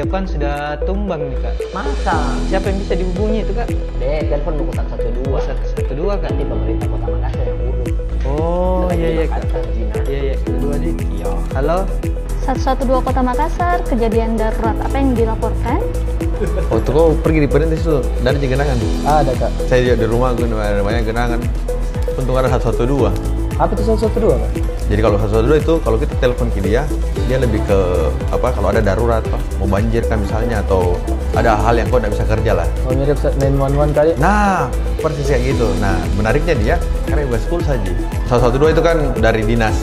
Japan sudah tumbang nih kak. Masa? Siapa yang bisa dihubungi itu kak? Telepon buku 112. 112 kak. Nanti pemerintah Kota Makassar yang urus. Oh iya iya kak. Makassar, Zina. Iya iya. Kedua nih. Iya. Halo. 112 Kota Makassar, kejadian darurat apa yang dilaporkan? Waktu kau pergi di perintis itu, dari genangan? Ada kak. Saya juga di rumah, gue ada banyak genangan. Untung ada 112. Apa itu 112 kak? Jadi kalau 112 itu, kalau kita telepon ke dia lebih ke apa? Kalau ada darurat, Pak, mau banjir kan misalnya, atau ada hal yang kau tidak bisa kerja lah. Oh mirip 911 kali? Nah, persis kayak gitu. Nah, menariknya dia karena bebas pulsa saja. 112 itu kan dari dinas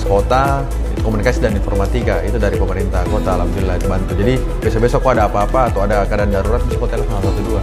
kota, komunikasi dan informatika, itu dari pemerintah kota, alhamdulillah dibantu. Jadi besok-besok kok ada apa-apa atau ada keadaan darurat bisa kau telepon 112.